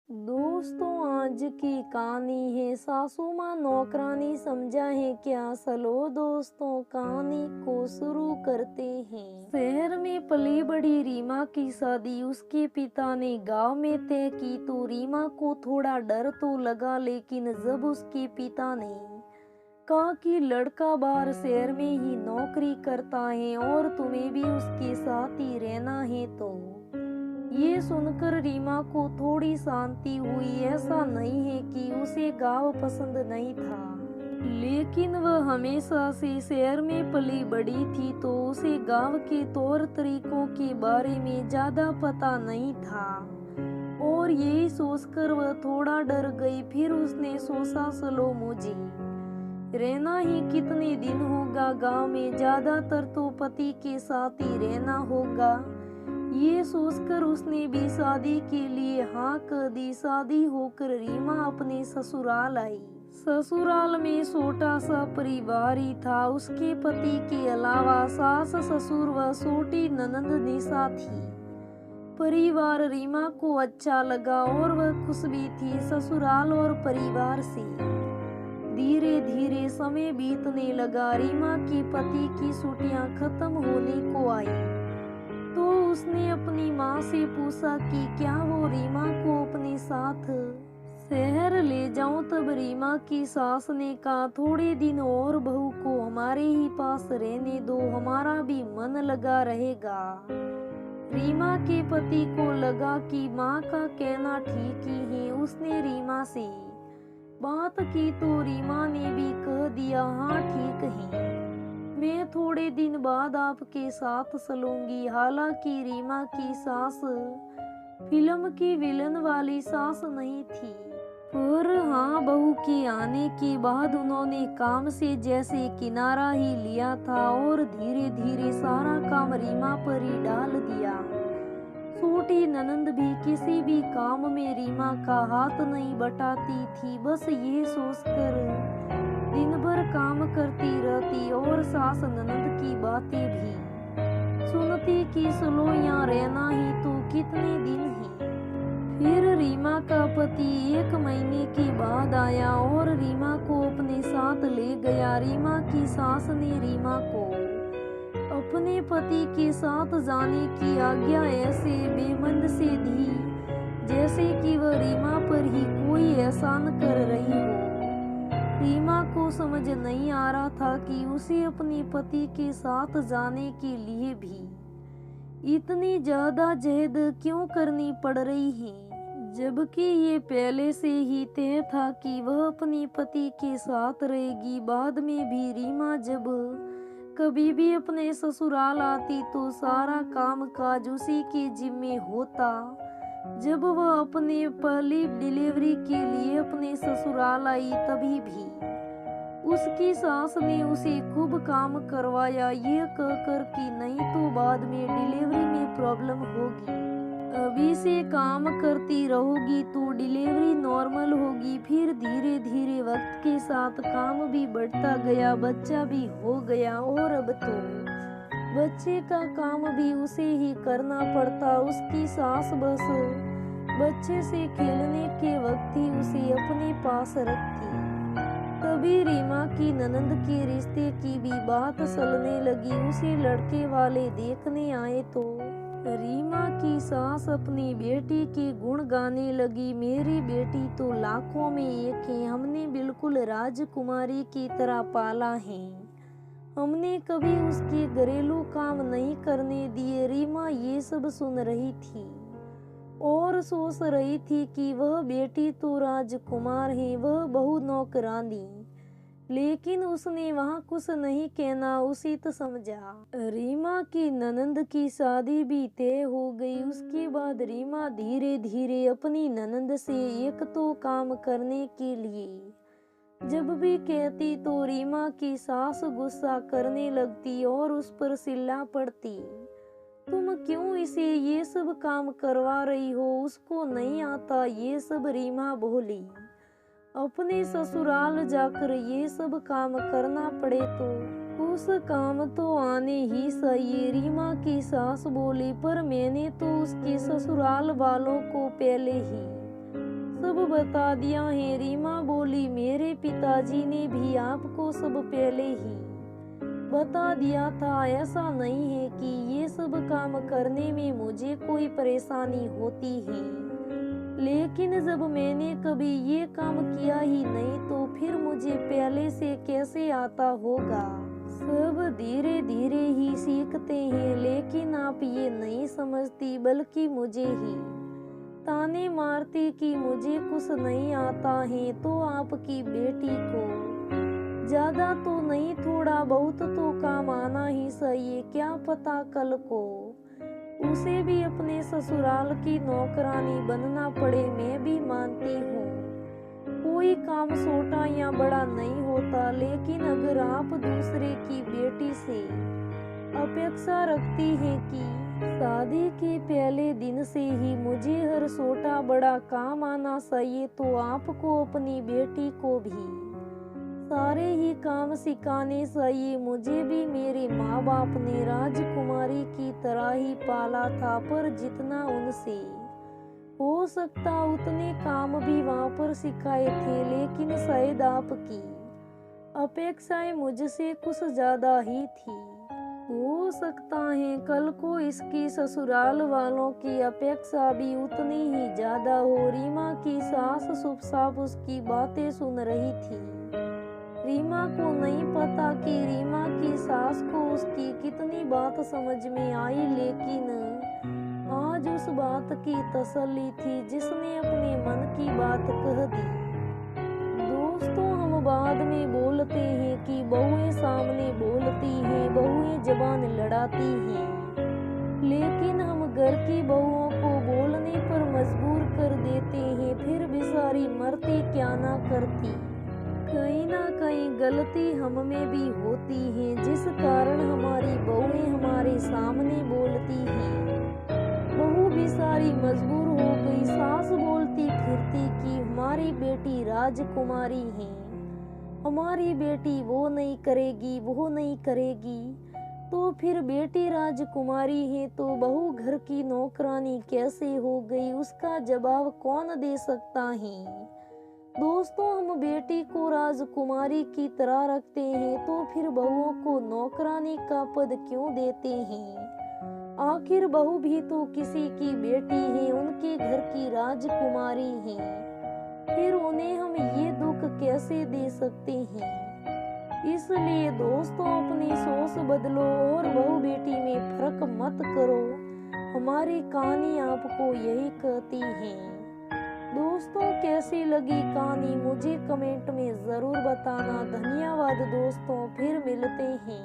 दोस्तों, आज की कहानी है सासू माँ नौकरानी समझा है क्या। चलो दोस्तों, कहानी को शुरू करते हैं। शहर में पली बड़ी रीमा की शादी उसके पिता ने गांव में तय की तो रीमा को थोड़ा डर तो लगा, लेकिन जब उसके पिता ने कहा कि लड़का बाहर शहर में ही नौकरी करता है और तुम्हें भी उसके साथ ही रहना है, तो ये सुनकर रीमा को थोड़ी शांति हुई। ऐसा नहीं है कि उसे गांव पसंद नहीं था, लेकिन वह हमेशा से शहर में पली बड़ी थी, तो उसे गांव के तौर तरीकों के बारे में ज्यादा पता नहीं था। और यही सोचकर वह थोड़ा डर गई। फिर उसने सोचा, चलो मुझे रहना ही कितने दिन होगा गांव में, ज्यादातर तो पति के साथ ही रहना होगा। ये सोचकर उसने भी शादी के लिए हाँ कर दी। शादी होकर रीमा अपने ससुराल आई। ससुराल में छोटा सा परिवार ही था। उसके पति के अलावा सास ससुर व छोटी ननंद निशा थी। परिवार रीमा को अच्छा लगा और वह खुश भी थी ससुराल और परिवार से। धीरे धीरे समय बीतने लगा। रीमा के पति की छुट्टियां खत्म होने को आई, तो उसने अपनी माँ से पूछा कि क्या वो रीमा को अपने साथ शहर ले जाऊं। तब रीमा की सास ने कहा, थोड़े दिन और बहू को हमारे ही पास रहने दो, हमारा भी मन लगा रहेगा। रीमा के पति को लगा कि माँ का कहना ठीक ही है। उसने रीमा से बात की तो रीमा ने भी कह दिया, हाँ ठीक है, मैं थोड़े दिन बाद आपके साथ चलूंगी। हालांकि रीमा की सास फिल्म की विलन वाली सास नहीं थी, पर हाँ, बहू के आने के बाद उन्होंने काम से जैसे किनारा ही लिया था और धीरे धीरे सारा काम रीमा पर ही डाल दिया। छोटी ननंद भी किसी भी काम में रीमा का हाथ नहीं बटाती थी। बस ये सोचकर दिन भर काम करती रहती और सास ननद की बातें भी सुनती कि चलो यहाँ रहना ही तो कितने दिन है। फिर रीमा का पति 1 महीने के बाद आया और रीमा को अपने साथ ले गया। रीमा की सास ने रीमा को अपने पति के साथ जाने की आज्ञा ऐसे बेमन से दी जैसे कि वह रीमा पर ही कोई एहसान कर रही हो। रीमा को समझ नहीं आ रहा था कि उसे अपने पति के साथ जाने के लिए भी इतनी ज्यादा जहद क्यों करनी पड़ रही है, जबकि ये पहले से ही तय था कि वह अपने पति के साथ रहेगी। बाद में भी रीमा जब कभी भी अपने ससुराल आती तो सारा काम काज उसी के जिम्मे होता। जब वह अपने पहली डिलीवरी के लिए अपने ससुराल आई, तभी भी उसकी सास ने उसे खूब काम करवाया, ये कहकर कि नहीं तो बाद में डिलीवरी में प्रॉब्लम होगी, अभी से काम करती रहोगी तो डिलीवरी नॉर्मल होगी। फिर धीरे धीरे वक्त के साथ काम भी बढ़ता गया, बच्चा भी हो गया और अब तो बच्चे का काम भी उसे ही करना पड़ता। उसकी सास बस बच्चे से खेलने के वक्त ही उसे अपने पास रखती। तभी रीमा की ननंद के रिश्ते की भी बात चलने लगी। उसे लड़के वाले देखने आए तो रीमा की सास अपनी बेटी के गुण गाने लगी। मेरी बेटी तो लाखों में एक है, हमने बिल्कुल राजकुमारी की तरह पाला है, हमने कभी उसके घरेलू काम नहीं करने दिए। रीमा ये सब सुन रही थी और सोच रही थी कि वह बेटी तो राजकुमार है, वह बहू नौकरानी, लेकिन उसने वहाँ कुछ नहीं कहना उचित समझा। रीमा की ननंद की शादी भी तय हो गई। उसके बाद रीमा धीरे धीरे अपनी ननंद से एक तो काम करने के लिए जब भी कहती तो रीमा की सास गुस्सा करने लगती और उस पर चिल्ला पड़ती, तुम क्यों इसे ये सब काम करवा रही हो, उसको नहीं आता ये सब। रीमा बोली, अपने ससुराल जाकर ये सब काम करना पड़े तो उस काम तो आने ही चाहिए। रीमा की सास बोली, पर मैंने तो उसके ससुराल वालों को पहले ही बता दिया है। रीमा बोली, मेरे पिताजी ने भी आपको सब पहले ही बता दिया था। ऐसा नहीं है कि ये सब काम करने में मुझे कोई परेशानी होती है, लेकिन जब मैंने कभी ये काम किया ही नहीं तो फिर मुझे पहले से कैसे आता होगा। सब धीरे धीरे ही सीखते हैं, लेकिन आप ये नहीं समझती, बल्कि मुझे ही ताने मारती कि मुझे कुछ नहीं आता है। तो आपकी बेटी को ज्यादा तो नहीं, थोड़ा बहुत तो काम आना ही चाहिए। क्या पता कल को उसे भी अपने ससुराल की नौकरानी बनना पड़े। मैं भी मानती हूँ कोई काम छोटा या बड़ा नहीं होता, लेकिन अगर आप दूसरे की बेटी से अपेक्षा रखती हैं कि शादी के पहले दिन से ही मुझे हर छोटा बड़ा काम आना चाहिए, तो आपको अपनी बेटी को भी सारे ही काम सिखाने चाहिए। मुझे भी मेरे माँ बाप ने राजकुमारी की तरह ही पाला था, पर जितना उनसे हो सकता उतने काम भी वहाँ पर सिखाए थे, लेकिन शायद आपकी अपेक्षाएं मुझसे कुछ ज्यादा ही थी। हो सकता है कल को इसकी ससुराल वालों की अपेक्षा भी उतनी ही ज्यादा हो। रीमा की सास चुपचाप उसकी बातें सुन रही थी। रीमा को नहीं पता कि रीमा की सास को उसकी कितनी बात समझ में आई, लेकिन आज उस बात की तसल्ली थी जिसने अपने मन की बात कह दी। दोस्तों, हम बाद में बोलते हैं कि बहुएं सामने बोलती हैं, बहुएं जबान लड़ाती हैं, लेकिन हम घर की बहुओं को बोलने पर मजबूर कर देते हैं। फिर बेचारी मरती क्या ना करती। कहीं ना कहीं गलती हम में भी होती है, जिस कारण हमारी बहुएं हमारे सामने बोलती हैं। बहू बेचारी मजबूर हो गई। सास बोलती फिरती कि हमारी बेटी राजकुमारी है, हमारी बेटी वो नहीं करेगी, वो नहीं करेगी। तो फिर बेटी राजकुमारी है तो बहू घर की नौकरानी कैसे हो गई, उसका जवाब कौन दे सकता है। दोस्तों, हम बेटी को राजकुमारी की तरह रखते हैं, तो फिर बहुओं को नौकरानी का पद क्यों देते हैं। आखिर बहू भी तो किसी की बेटी है, उनके घर की राजकुमारी है, फिर उन्हें हम ये दुख कैसे दे सकते हैं। इसलिए दोस्तों, अपनी सोच बदलो और बहू बेटी में फर्क मत करो। हमारी कहानी आपको यही कहती है। दोस्तों, कैसी लगी कहानी मुझे कमेंट में जरूर बताना। धन्यवाद दोस्तों, फिर मिलते हैं।